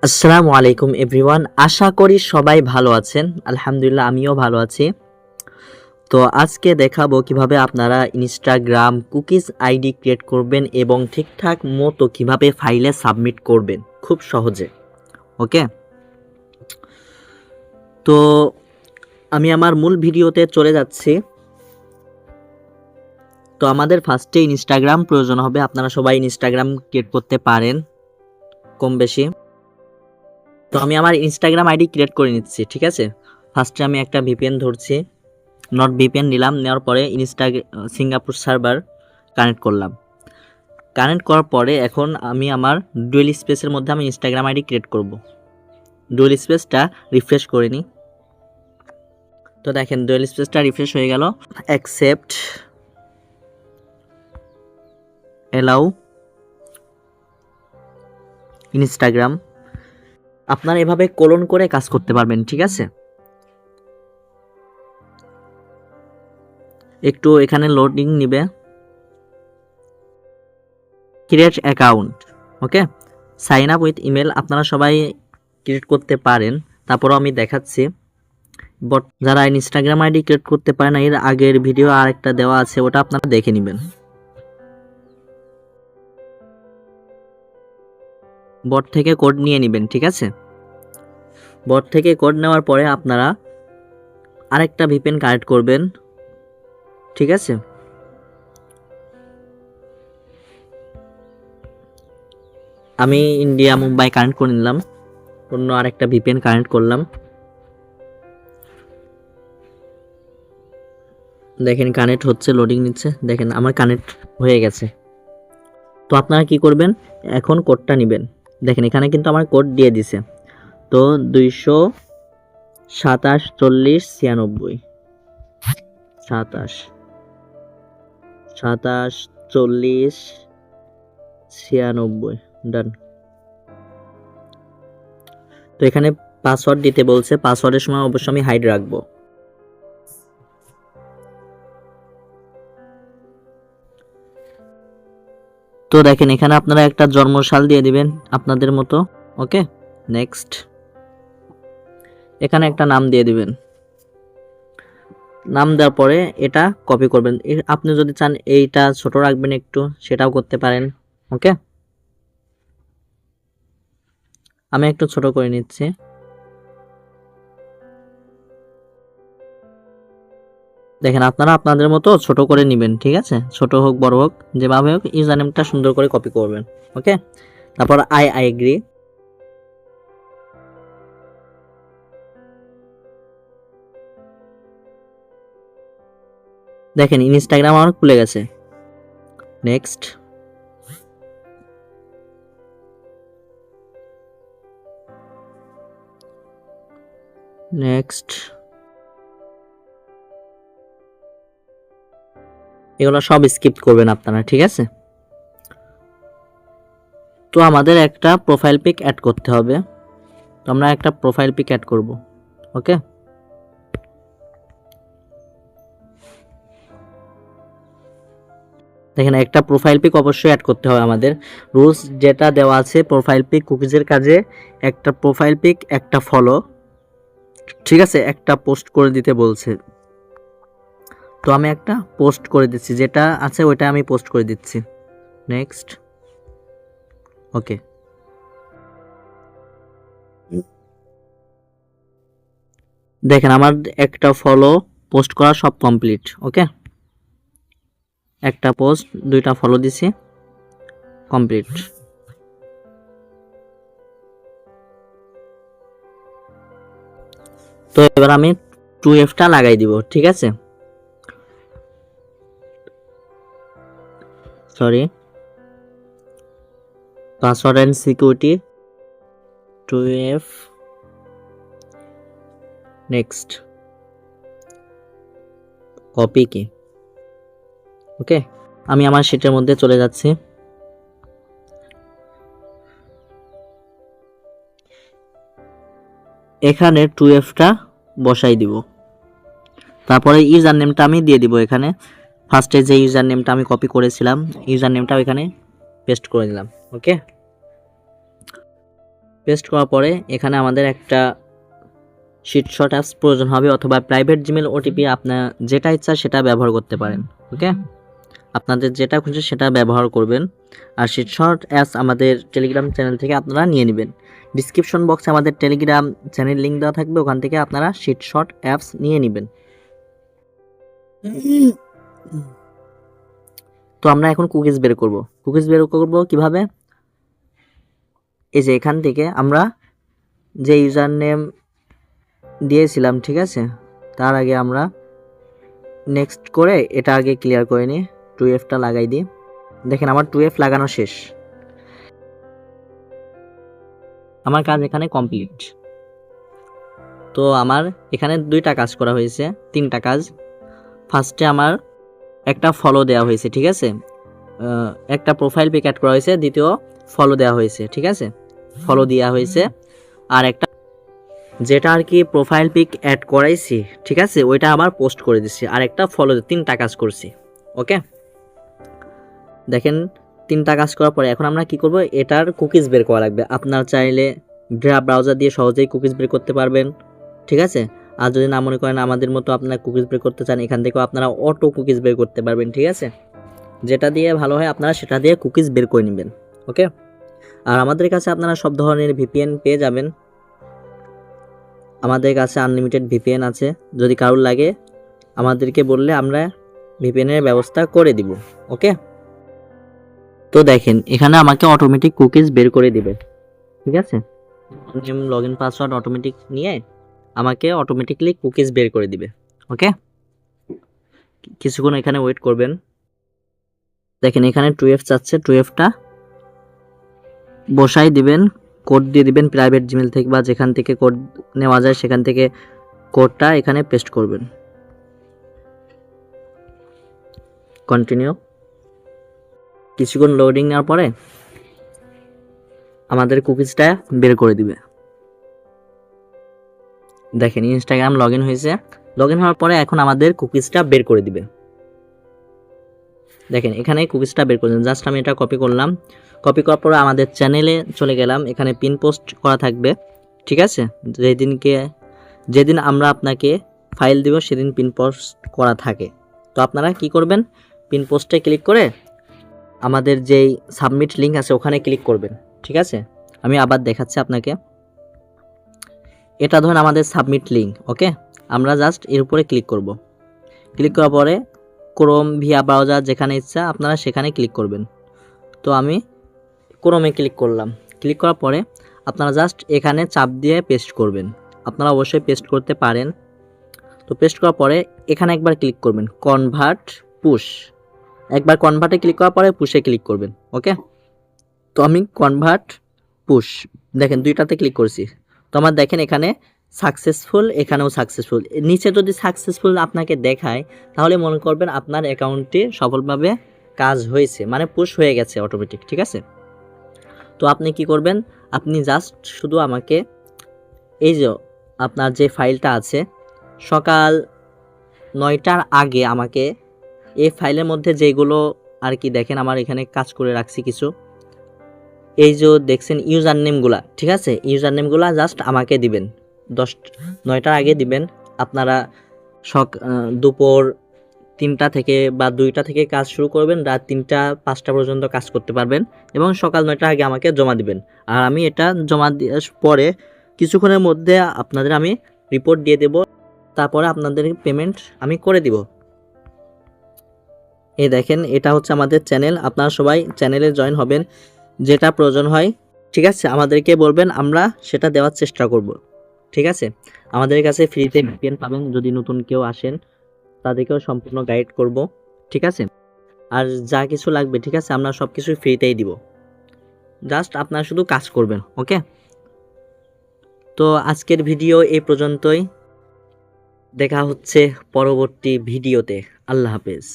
আসসালামু আলাইকুম এভরিওয়ান, আশা করি সবাই ভালো আছেন। আলহামদুলিল্লাহ আমিও ভালো আছি। তো আজকে দেখাবো কিভাবে আপনারা ইনস্টাগ্রাম কুকিজ আইডি ক্রিয়েট করবেন এবং ঠিকঠাক মতো কিভাবে ফাইলে সাবমিট করবেন খুব সহজে। ওকে, তো আমি আমার মূল ভিডিওতে চলে যাচ্ছি। তো আমাদের ফার্স্টে ইনস্টাগ্রাম প্রয়োজন হবে। আপনারা সবাই ইনস্টাগ্রাম ক্রিয়েট করতে পারেন কম বেশি। তো আমি আমার ইনস্টাগ্রাম আইডি ক্রিয়েট করে নিচ্ছি, ঠিক আছে। ফার্স্টে আমি একটা ভিপিএন ধরছি, নট ভিপিএন নিলাম। নেওয়ার পরে সিঙ্গাপুর সার্ভার কানেক্ট করলাম। কানেক্ট করার পরে এখন আমি আমার ডুয়েল স্পেসের মধ্যে আমি ইনস্টাগ্রাম আইডি ক্রিয়েট করব। ডুয়েল স্পেসটা রিফ্রেশ করে নিই। তো দেখেন ডুয়েল স্পেসটা রিফ্রেশ হয়ে গেল। Accept, allow Instagram. আপনারা এভাবে কোলন করে কাজ করতে পারবেন, ঠিক আছে। একটু এখানে লোডিং নিবে। Create account, okay. Sign up with email আপনারা সবাই ক্রিয়েট করতে পারেন, তারপরও আমি দেখাচ্ছি। বট যারা ইনস্টাগ্রাম আইডি ক্রিয়েট করতে পারে না, এর আগের ভিডিও আরেকটা দেওয়া আছে, ওটা আপনারা দেখে নেবেন। বট থেকে কোড নিয়ে নেবেন, ঠিক আছে। বট থেকে কোড নেওয়ার পরে আপনারা আরেকটা ভিপিএন কানেক্ট করবেন, ঠিক আছে। আমি ইন্ডিয়া মুম্বাই কানেক্ট করে নিলাম, অন্য আরেকটা ভিপিএন কানেক্ট করলাম। দেখেন কানেক্ট হচ্ছে, লোডিং নিচ্ছে। দেখেন আমার কানেক্ট হয়ে গেছে। তো আপনারা কি করবেন, এখন কোডটা নেবেন। দেখেন এখানে কিন্তু আমার কোড দিয়ে দিছে। তো 227 40 96 27 40 96 ডান। তো এখানে পাসওয়ার্ড দিতে বলছে, পাসওয়ার্ডের সময় অবশ্যই আমি হাইড রাখবো। তো দেখেন এখানে আপনারা একটা জন্মসাল দিয়ে দিবেন আপনাদের মতো, ওকে। নেক্সট, এখানে একটা নাম দিয়ে দিবেন। নাম দেওয়ার পরে এটা কপি করবেন। আপনি যদি চান এইটা ছোট রাখবেন একটু, সেটাও করতে পারেন, ওকে। আমি একটু ছোট করে নিচ্ছি। দেখেন আপনারা আপনাদের মতো ছোট করে নেবেন, ঠিক আছে। ছোট হোক বড় হোক যেভাবে হোক, ইউজার নেমটা সুন্দর করে কপি করবেন, ওকে। তারপর আই এগ্রি। দেখেন ইনস্টাগ্রাম আমার খুলে গেছে। নেক্সট, নেক্সট, এগুলো সব স্কিপ করবেন আপনারা, ঠিক আছে। তো আমাদের একটা প্রোফাইল পিক অ্যাড করতে হবে। তো আমরা একটা প্রোফাইল পিক অ্যাড করব, ওকে। দেখেন একটা প্রোফাইল পিক অবশ্যই অ্যাড করতে হবে আমাদের। রুলস যেটা দেওয়া আছে প্রোফাইল পিক কুকিজের কাজে, একটা প্রোফাইল পিক একটা ফলো, ঠিক আছে, একটা পোস্ট করে দিতে বলছে। তো আমি একটা পোস্ট করে দিচ্ছি, যেটা আছে ওইটা আমি পোস্ট করে দিচ্ছি। নেক্সট, ওকে। দেখেন আমার একটা ফলো পোস্ট করা সব কমপ্লিট, ওকে। একটা পোস্ট, দুইটা ফলো দিছি, কমপ্লিট। তো এবার আমি 2F-টা লাগাই দিব, ঠিক আছে। Sorry, password and security 2F। Next, copy কি, ওকে। আমি আমার শিটের মধ্যে চলে যাচ্ছি। এখানে 2F-টা বসাই দিব। তারপরে ইউজার নেমটা আমি দিয়ে দিব। এখানে ফার্স্টে যে ইউজার নেমটা আমি কপি করেছিলাম, ইউজার নেমটাও এখানে পেস্ট করে দিলাম, ওকে। পেস্ট করার পরে এখানে আমাদের একটা শিটশট অ্যাপস প্রয়োজন হবে, অথবা প্রাইভেট জিমেল ওটিপি আপনার যেটা ইচ্ছা সেটা ব্যবহার করতে পারেন। ওকে, আপনাদের যেটা খুশি সেটা ব্যবহার করবেন। আর শিটশট অ্যাপস আমাদের টেলিগ্রাম চ্যানেল থেকে আপনারা নিয়ে নেবেন। ডিসক্রিপশন বক্সে আমাদের টেলিগ্রাম চ্যানেল লিঙ্ক দেওয়া থাকবে, ওখান থেকে আপনারা শিটশট অ্যাপস নিয়ে নেবেন। তো আমরা এখন কুকিজ বের করব। কুকিজ বের করব কিভাবে? এই যে এখান থেকে আমরা যে ইউজার নেম দিয়েছিলাম, ঠিক আছে, তার আগে আমরা নেক্সট করে এটা আগে ক্লিয়ার করে নিই। 2Fটা লাগাই দিই। দেখেন আমার 2F লাগানো শেষ, আমার কাজ এখানে কমপ্লিট। তো আমার এখানে 2টা কাজ করা হয়েছে, 3টা কাজ। ফার্স্টে আমার একটা ফলো দেওয়া হয়েছে, ঠিক আছে, একটা প্রোফাইল পিক অ্যাড করা হয়েছে, দ্বিতীয় ফলো দেওয়া হয়েছে, ঠিক আছে, ফলো দেওয়া হয়েছে। আর একটা যেটা আর কি প্রোফাইল পিক অ্যাড করাইছি, ঠিক আছে, ওইটা আবার পোস্ট করে দিচ্ছি। আর একটা ফলো, 3টা কাজ করছি। ওকে, দেখেন 3টা কাজ করার পরে এখন আমরা কি করব, এটার কুকিজ বের করা লাগবে। আপনার চাইলে ব্রাউজার দিয়ে সহজেই কুকিজ বের করতে পারবেন, ঠিক আছে। আর যদি না মনে করেন আমাদের মতো আপনারা কুকিজ বের করতে চান, এখান থেকেও আপনারা অটো কুকিজ বের করতে পারবেন, ঠিক আছে। যেটা দিয়ে ভালো হয় আপনারা সেটা দিয়ে কুকিজ বের করে নেবেন। ওকে, আর আমাদের কাছে আপনারা সব ধরনের ভিপিএন পেয়ে যাবেন। আমাদের কাছে আনলিমিটেড ভিপিএন আছে, যদি কারোর লাগে আমাদেরকে বললে আমরা ভিপিএনের ব্যবস্থা করে দিব। ওকে, তো দেখেন এখানে আমাকে অটোমেটিক কুকিজ বের করে দিবে, ঠিক আছে। লগইন পাসওয়ার্ড অটোমেটিক নিয়ে আমাকে অটোমেটিকলি কুকিজ বের করে দিবে। ওকে, কিছুক্ষণ এখানে ওয়েট করবেন। দেখেন এখানে 2F চাচ্ছে, 2Fটা বসাই দিবেন, কোড দিয়ে দিবেন প্রাইভেট জিমেল থেকে বা যেখান থেকে কোড নেওয়া যায় সেখান থেকে কোডটা এখানে পেস্ট করবেন। কন্টিনিউ। কিছুক্ষণ লোডিং নেওয়ার পরে আমাদের কুকিজটা বের করে দিবে। দেখেন ইনস্টাগ্রাম লগইন হয়েছে, লগইন হওয়ার পরে এখন আমাদের কুকিজটা বের করে দিবে। দেখেন এখানে কুকিজটা বের করলাম, জাস্ট আমি এটা কপি করলাম। কপি করার পরে আমাদের চ্যানেলে চলে গেলাম, এখানে পিন পোস্ট করা থাকবে, ঠিক আছে। যেদিন আমরা আপনাকে ফাইল দিব সেদিন পিন পোস্ট করা থাকে। তো আপনারা কি করবেন, পিন পোস্টে ক্লিক করে আমাদের যেই সাবমিট লিঙ্ক আছে ওখানে ক্লিক করবেন, ঠিক আছে। আমি আবার দেখাচ্ছি আপনাকে। এটা ধরুন আমাদের সাবমিট লিঙ্ক। ওকে, আমরা জাস্ট এর উপরে ক্লিক করব। ক্লিক করার পরে ক্রোম ভিয়া ব্রাউজার যেখানে ইচ্ছা আপনারা সেখানে ক্লিক করবেন। তো আমি ক্রোমে ক্লিক করলাম। ক্লিক করার পরে আপনারা জাস্ট এখানে চাপ দিয়ে পেস্ট করবেন। আপনারা অবশ্যই পেস্ট করতে পারেন। তো পেস্ট করার পরে এখানে একবার ক্লিক করবেন, কনভার্ট পুশ। একবার কনভার্টে ক্লিক করার পরে পুশে ক্লিক করবেন। ওকে, তো আমি কনভার্ট পুশ দেখেন 2টাতে ক্লিক করছি। তো আমার দেখেন এখানে সাকসেসফুল, এখানেও সাকসেসফুল। নিচে যদি সাকসেসফুল আপনাকে দেখায় তাহলে মনে করবেন আপনার অ্যাকাউন্টটি সফলভাবে কাজ হয়েছে, মানে পুশ হয়ে গেছে অটোমেটিক, ঠিক আছে। তো আপনি কি করবেন, আপনি জাস্ট শুধু আমাকে এই যে আপনার যে ফাইলটা আছে সকাল 9টার আগে আমাকে এই ফাইলের মধ্যে যেগুলো আর কি দেখেন আমার এখানে কাজ করে রাখছি কিছু, এই যে দেখছেন ইউজার নেমগুলা, ঠিক আছে, ইউজার নেমগুলা জাস্ট আমাকে দিবেন। 9টার আগে দিবেন। আপনারা দুপুর 3টা থেকে বা 2টা থেকে কাজ শুরু করবেন, রাত 3টা 5টা পর্যন্ত কাজ করতে পারবেন এবং সকাল 9টার আগে আমাকে জমা দিবেন। আর আমি এটা জমা দেওয়ার পরে কিছুক্ষণের মধ্যে আপনাদের আমি রিপোর্ট দিয়ে দেব, তারপরে আপনাদের পেমেন্ট আমি করে দিব। এই দেখেন এটা হচ্ছে আমাদের চ্যানেল, আপনারা সবাই চ্যানেলে জয়েন হবেন, যেটা প্রয়োজন হয়, ঠিক আছে, আমাদেরকে বলবেন, আমরা সেটা দেওয়ার চেষ্টা করব, ঠিক আছে। আমাদের কাছে ফ্রিতে ভিপিএন পাবেন, যদি নতুন কেউ আসেন তাদেরকেও সম্পূর্ণ গাইড করব, ঠিক আছে। আর যা কিছু লাগবে, ঠিক আছে, আমরা সব কিছু ফ্রিতেই দিব, জাস্ট আপনারা শুধু কাজ করবেন। ওকে, তো আজকের ভিডিও এই পর্যন্তই, দেখা হচ্ছে পরবর্তী ভিডিওতে। আল্লাহ হাফেজ।